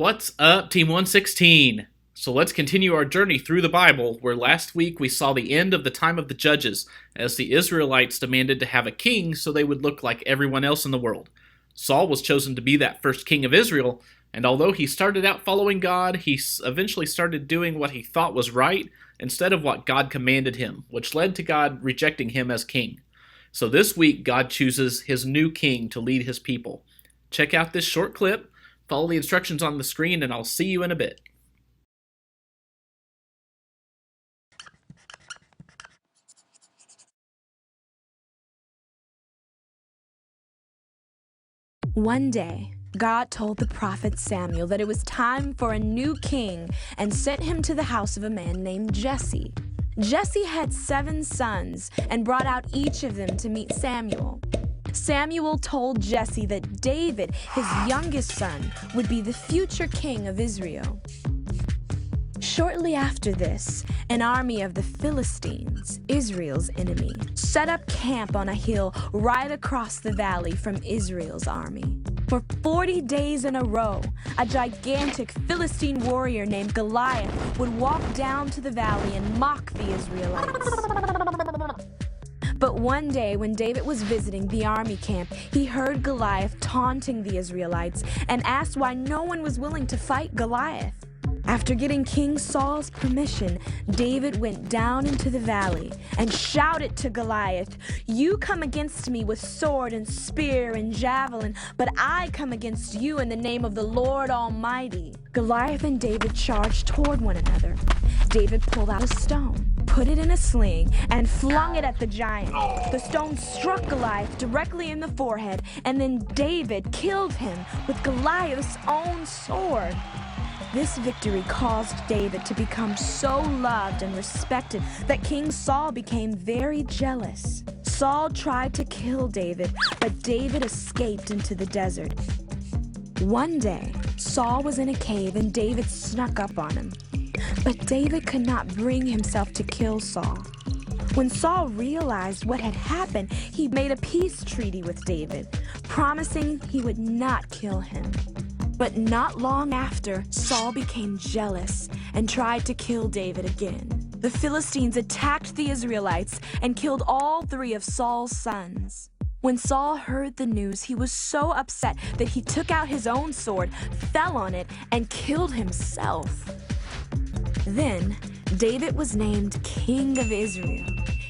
What's up, Team 116? So let's continue our journey through the Bible, where last week we saw the end of the time of the judges, as the Israelites demanded to have a king so they would look like everyone else in the world. Saul was chosen to be that first king of Israel, and although he started out following God, he eventually started doing what he thought was right instead of what God commanded him, which led to God rejecting him as king. So this week, God chooses his new king to lead his people. Check out this short clip. Follow the instructions on the screen, and I'll see you in a bit. One day, God told the prophet Samuel that it was time for a new king and sent him to the house of a man named Jesse. Jesse had 7 sons and brought out each of them to meet Samuel. Samuel told Jesse that David, his youngest son, would be the future king of Israel. Shortly after this, an army of the Philistines, Israel's enemy, set up camp on a hill right across the valley from Israel's army. For 40 days in a row, a gigantic Philistine warrior named Goliath would walk down to the valley and mock the Israelites. But one day, when David was visiting the army camp, he heard Goliath taunting the Israelites and asked why no one was willing to fight Goliath. After getting King Saul's permission, David went down into the valley and shouted to Goliath, "You come against me with sword and spear and javelin, but I come against you in the name of the Lord Almighty." Goliath and David charged toward one another. David pulled out a stone, put it in a sling, and flung it at the giant. The stone struck Goliath directly in the forehead, and then David killed him with Goliath's own sword. This victory caused David to become so loved and respected that King Saul became very jealous. Saul tried to kill David, but David escaped into the desert. One day, Saul was in a cave and David snuck up on him. But David could not bring himself to kill Saul. When Saul realized what had happened, he made a peace treaty with David, promising he would not kill him. But not long after, Saul became jealous and tried to kill David again. The Philistines attacked the Israelites and killed all 3 of Saul's sons. When Saul heard the news, he was so upset that he took out his own sword, fell on it, and killed himself. Then, David was named King of Israel.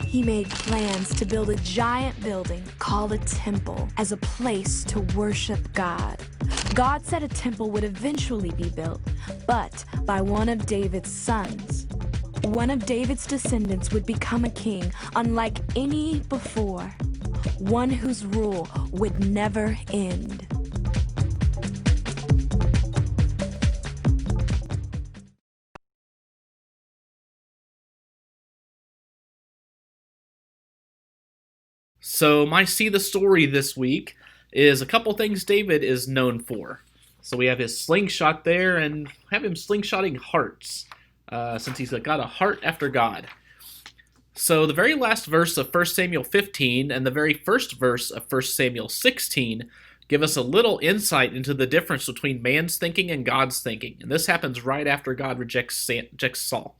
He made plans to build a giant building called a temple as a place to worship God. God said a temple would eventually be built, but by one of David's sons. One of David's descendants would become a king unlike any before, one whose rule would never end. So my See the Story this week is a couple things David is known for. So we have his slingshot there, and have him slingshotting hearts, since he's got a heart after God. So the very last verse of 1 Samuel 15 and the very first verse of 1 Samuel 16 give us a little insight into the difference between man's thinking and God's thinking. And this happens right after God rejects Saul.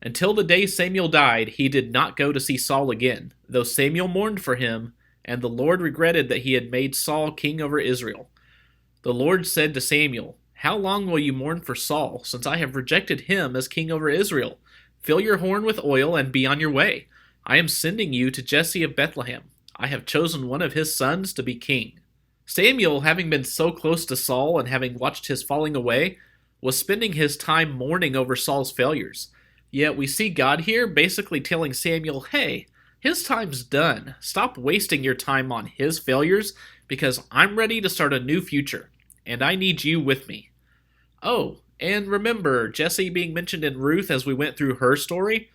Until the day Samuel died, he did not go to see Saul again, though Samuel mourned for him, and the Lord regretted that he had made Saul king over Israel. The Lord said to Samuel, "How long will you mourn for Saul, since I have rejected him as king over Israel? Fill your horn with oil and be on your way. I am sending you to Jesse of Bethlehem. I have chosen one of his sons to be king." Samuel, having been so close to Saul and having watched his falling away, was spending his time mourning over Saul's failures. Yet we see God here basically telling Samuel, hey, his time's done. Stop wasting your time on his failures, because I'm ready to start a new future, and I need you with me. Oh, and remember Jesse being mentioned in Ruth as we went through her story?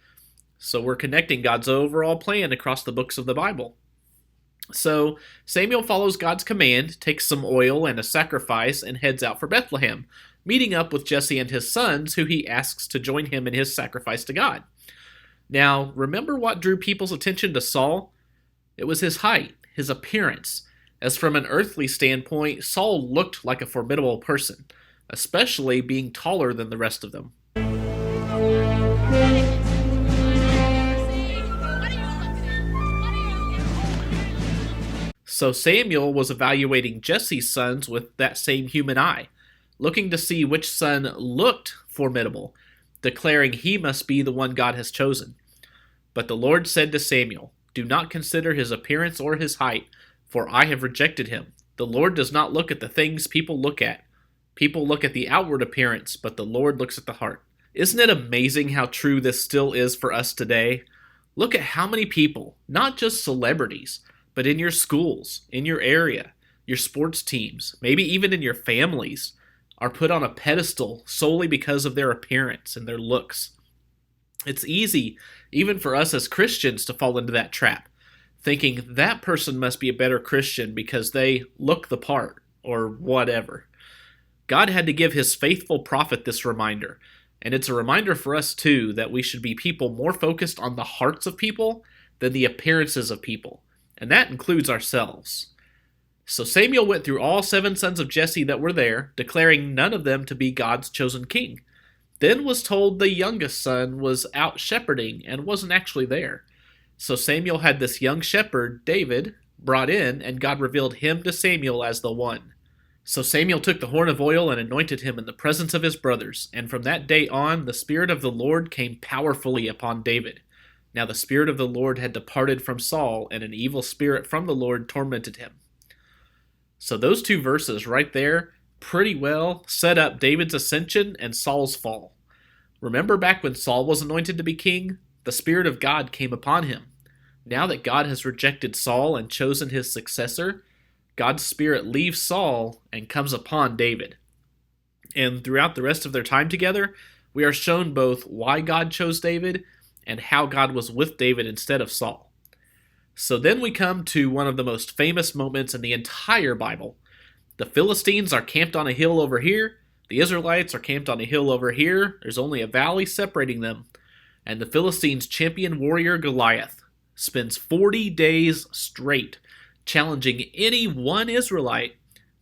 So we're connecting God's overall plan across the books of the Bible. So Samuel follows God's command, takes some oil and a sacrifice, and heads out for Bethlehem, meeting up with Jesse and his sons, who he asks to join him in his sacrifice to God. Now, remember what drew people's attention to Saul? It was his height, his appearance. As from an earthly standpoint, Saul looked like a formidable person. especially being taller than the rest of them. So Samuel was evaluating Jesse's sons with that same human eye, looking to see which son looked formidable, declaring he must be the one God has chosen. But the Lord said to Samuel, "Do not consider his appearance or his height, for I have rejected him. The Lord does not look at the things people look at. People look at the outward appearance, but the Lord looks at the heart." Isn't it amazing how true this still is for us today? Look at how many people, not just celebrities, but in your schools, in your area, your sports teams, maybe even in your families, are put on a pedestal solely because of their appearance and their looks. It's easy, even for us as Christians, to fall into that trap, thinking that person must be a better Christian because they look the part, or whatever. God had to give his faithful prophet this reminder, and it's a reminder for us too that we should be people more focused on the hearts of people than the appearances of people, and that includes ourselves. So Samuel went through all 7 sons of Jesse that were there, declaring none of them to be God's chosen king. Then was told the youngest son was out shepherding and wasn't actually there. So Samuel had this young shepherd, David, brought in, and God revealed him to Samuel as the one. So Samuel took the horn of oil and anointed him in the presence of his brothers, and from that day on the Spirit of the Lord came powerfully upon David. Now the Spirit of the Lord had departed from Saul, and an evil spirit from the Lord tormented him. So those 2 verses right there pretty well set up David's ascension and Saul's fall. Remember back when Saul was anointed to be king? The Spirit of God came upon him. Now that God has rejected Saul and chosen his successor, God's Spirit leaves Saul and comes upon David. And throughout the rest of their time together, we are shown both why God chose David and how God was with David instead of Saul. So then we come to one of the most famous moments in the entire Bible. The Philistines are camped on a hill over here. The Israelites are camped on a hill over here. There's only a valley separating them. And the Philistines' champion warrior Goliath spends 40 days straight challenging any one Israelite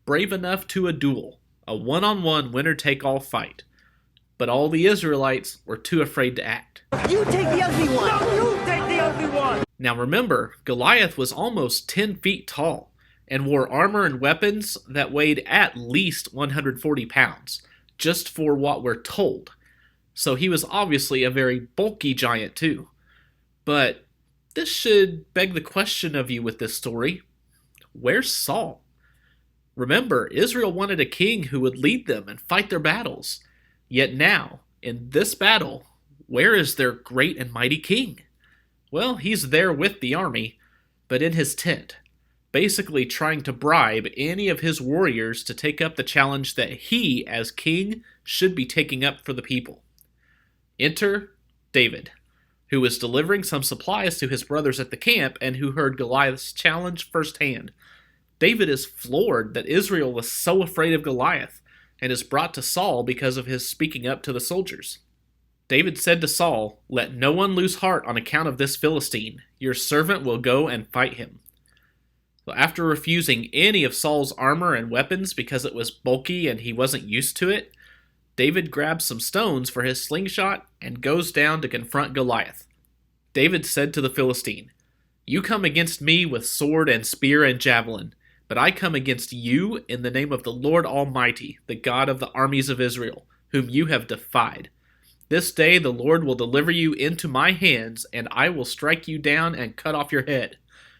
brave enough to a duel, a one-on-one winner-take-all fight. But all the Israelites were too afraid to act. You take the ugly one! No, you take the ugly one! Now remember, Goliath was almost 10 feet tall and wore armor and weapons that weighed at least 140 pounds, just for what we're told. So he was obviously a very bulky giant too. But this should beg the question of you with this story. Where's Saul? Remember, Israel wanted a king who would lead them and fight their battles. Yet now, in this battle, where is their great and mighty king? Well, he's there with the army, but in his tent, basically trying to bribe any of his warriors to take up the challenge that he, as king, should be taking up for the people. Enter David, who was delivering some supplies to his brothers at the camp and who heard Goliath's challenge firsthand. David is floored that Israel was so afraid of Goliath and is brought to Saul because of his speaking up to the soldiers. David said to Saul, "Let no one lose heart on account of this Philistine. Your servant will go and fight him." So after refusing any of Saul's armor and weapons because it was bulky and he wasn't used to it, David grabs some stones for his slingshot and goes down to confront Goliath. David said to the Philistine, "You come against me with sword and spear and javelin, but I come against you in the name of the Lord Almighty, the God of the armies of Israel, whom you have defied. This day the Lord will deliver you into my hands, and I will strike you down and cut off your head.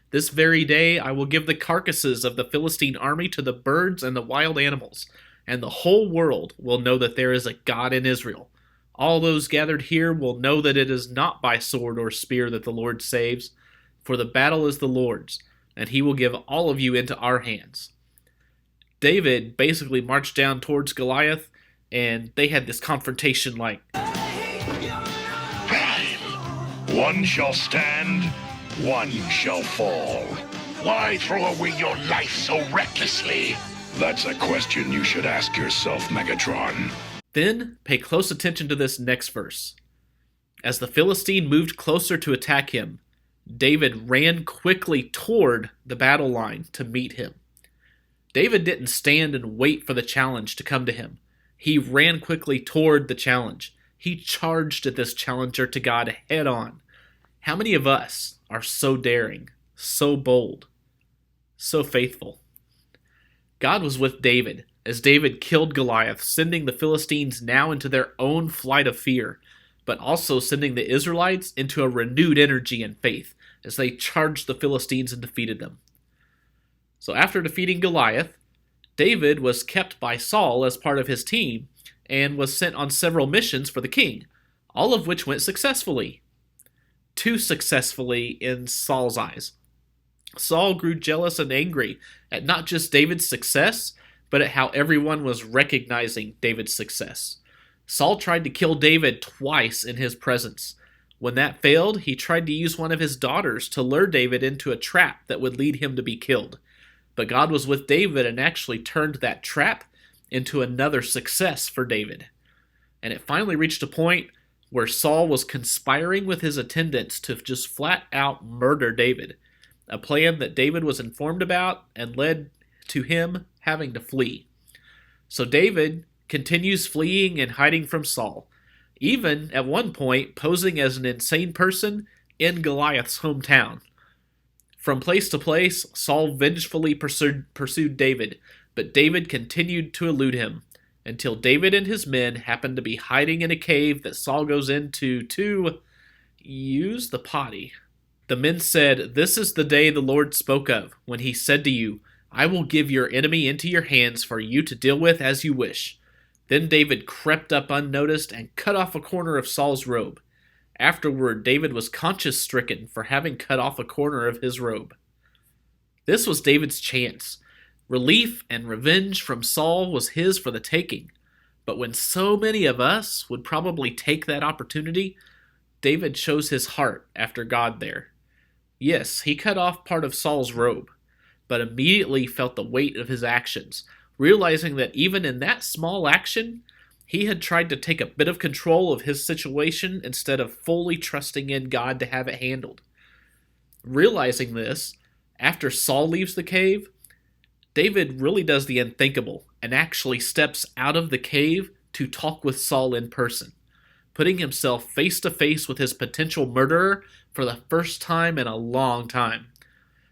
This very day I will give the carcasses of the Philistine army to the birds and the wild animals, and the whole world will know that there is a God in Israel. All those gathered here will know that it is not by sword or spear that the Lord saves, for the battle is the Lord's, and he will give all of you into our hands." David basically marched down towards Goliath, and they had this confrontation like, "One shall stand, one shall fall. Why throw away your life so recklessly?" That's a question you should ask yourself, Megatron. Then pay close attention to this next verse. As the Philistine moved closer to attack him, David ran quickly toward the battle line to meet him. David didn't stand and wait for the challenge to come to him. He ran quickly toward the challenge. He charged at this challenger to God head on. How many of us are so daring, so bold, so faithful? God was with David as David killed Goliath, sending the Philistines now into their own flight of fear, but also sending the Israelites into a renewed energy and faith as they charged the Philistines and defeated them. So after defeating Goliath, David was kept by Saul as part of his team and was sent on several missions for the king, all of which went successfully. Too successfully in Saul's eyes. Saul grew jealous and angry at not just David's success, but at how everyone was recognizing David's success. Saul tried to kill David twice in his presence. When that failed, he tried to use one of his daughters to lure David into a trap that would lead him to be killed. But God was with David and actually turned that trap into another success for David. And it finally reached a point where Saul was conspiring with his attendants to just flat out murder David, a plan that David was informed about and led to him having to flee. So David continues fleeing and hiding from Saul, even at one point posing as an insane person in Goliath's hometown. From place to place, Saul vengefully pursued David, but David continued to elude him, until David and his men happened to be hiding in a cave that Saul goes into to use the potty. The men said, "This is the day the Lord spoke of, when he said to you, I will give your enemy into your hands for you to deal with as you wish." Then David crept up unnoticed and cut off a corner of Saul's robe. Afterward, David was conscience-stricken for having cut off a corner of his robe. This was David's chance. Relief and revenge from Saul was his for the taking. But when so many of us would probably take that opportunity, David chose his heart after God there. Yes, he cut off part of Saul's robe, but immediately felt the weight of his actions, realizing that even in that small action, he had tried to take a bit of control of his situation instead of fully trusting in God to have it handled. Realizing this, after Saul leaves the cave, David really does the unthinkable and actually steps out of the cave to talk with Saul in person, putting himself face to face with his potential murderer for the first time in a long time.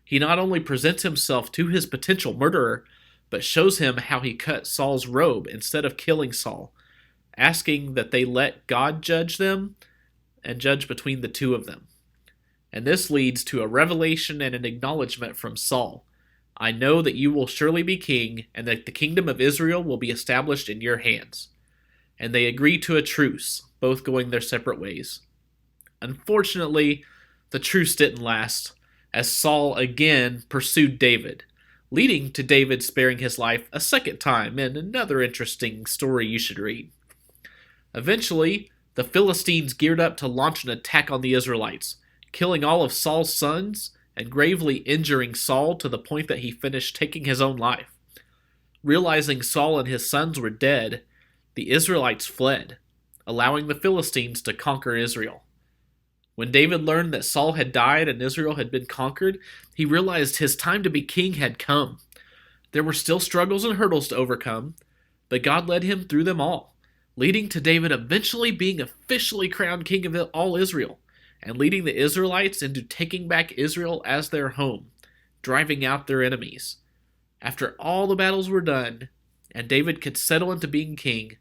He not only presents himself to his potential murderer, but shows him how he cut Saul's robe instead of killing Saul, asking that they let God judge them and judge between the two of them. And this leads to a revelation and an acknowledgement from Saul. I know that you will surely be king, and that the kingdom of Israel will be established in your hands. And they agree to a truce, both going their separate ways. Unfortunately, the truce didn't last, as Saul again pursued David, leading to David sparing his life a second time in another interesting story you should read. Eventually, the Philistines geared up to launch an attack on the Israelites, killing all of Saul's sons and gravely injuring Saul to the point that he finished taking his own life. Realizing Saul and his sons were dead, the Israelites fled, allowing the Philistines to conquer Israel. When David learned that Saul had died and Israel had been conquered, he realized his time to be king had come. There were still struggles and hurdles to overcome, but God led him through them all, leading to David eventually being officially crowned king of all Israel, and leading the Israelites into taking back Israel as their home, driving out their enemies. After all the battles were done, and David could settle into being king,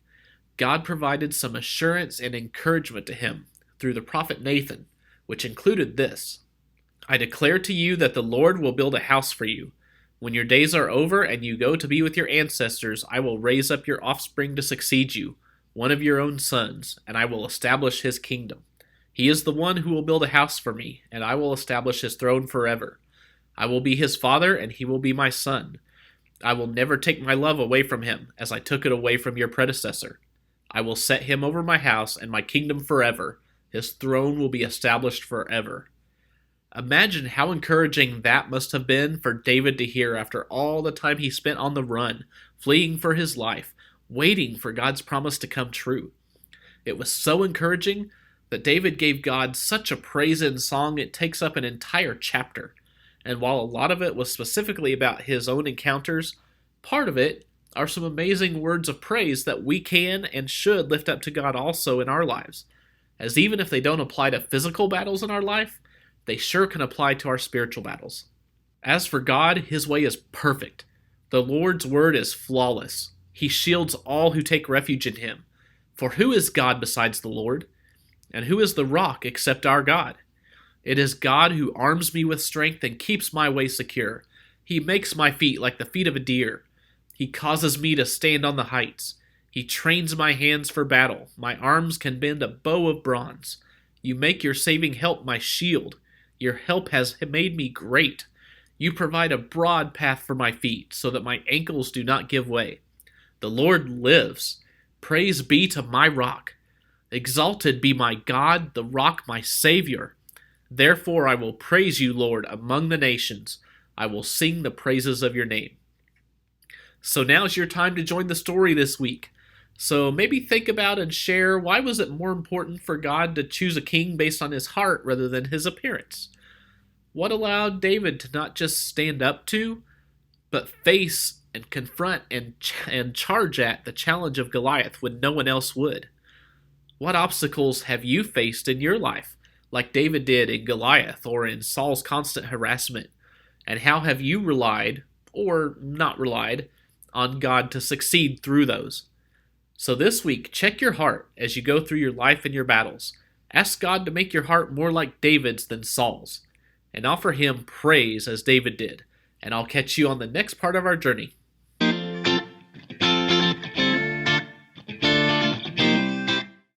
God provided some assurance and encouragement to him through the prophet Nathan, which included this: I declare to you that the Lord will build a house for you. When your days are over and you go to be with your ancestors, I will raise up your offspring to succeed you, one of your own sons, and I will establish his kingdom. He is the one who will build a house for me, and I will establish his throne forever. I will be his father, and he will be my son. I will never take my love away from him, as I took it away from your predecessor. I will set him over my house and my kingdom forever. His throne will be established forever. Imagine how encouraging that must have been for David to hear after all the time he spent on the run, fleeing for his life, waiting for God's promise to come true. It was so encouraging that David gave God such a praise in song it takes up an entire chapter. And while a lot of it was specifically about his own encounters, part of it are some amazing words of praise that we can and should lift up to God also in our lives, as even if they don't apply to physical battles in our life, they sure can apply to our spiritual battles. As for God, His way is perfect. The Lord's word is flawless. He shields all who take refuge in Him. For who is God besides the Lord? And who is the rock except our God? It is God who arms me with strength and keeps my way secure. He makes my feet like the feet of a deer. He causes me to stand on the heights. He trains my hands for battle. My arms can bend a bow of bronze. You make your saving help my shield. Your help has made me great. You provide a broad path for my feet, so that my ankles do not give way. The Lord lives. Praise be to my rock. Exalted be my God, the rock, my Savior. Therefore I will praise you, Lord, among the nations. I will sing the praises of your name. So now's your time to join the story this week. So maybe think about and share, why was it more important for God to choose a king based on his heart rather than his appearance? What allowed David to not just stand up to, but face and confront and charge at the challenge of Goliath when no one else would? What obstacles have you faced in your life, like David did in Goliath or in Saul's constant harassment? And how have you relied, or not relied, on God to succeed through those? So this week, check your heart as you go through your life and your battles. Ask God to make your heart more like David's than Saul's, and offer Him praise as David did. And I'll catch you on the next part of our journey.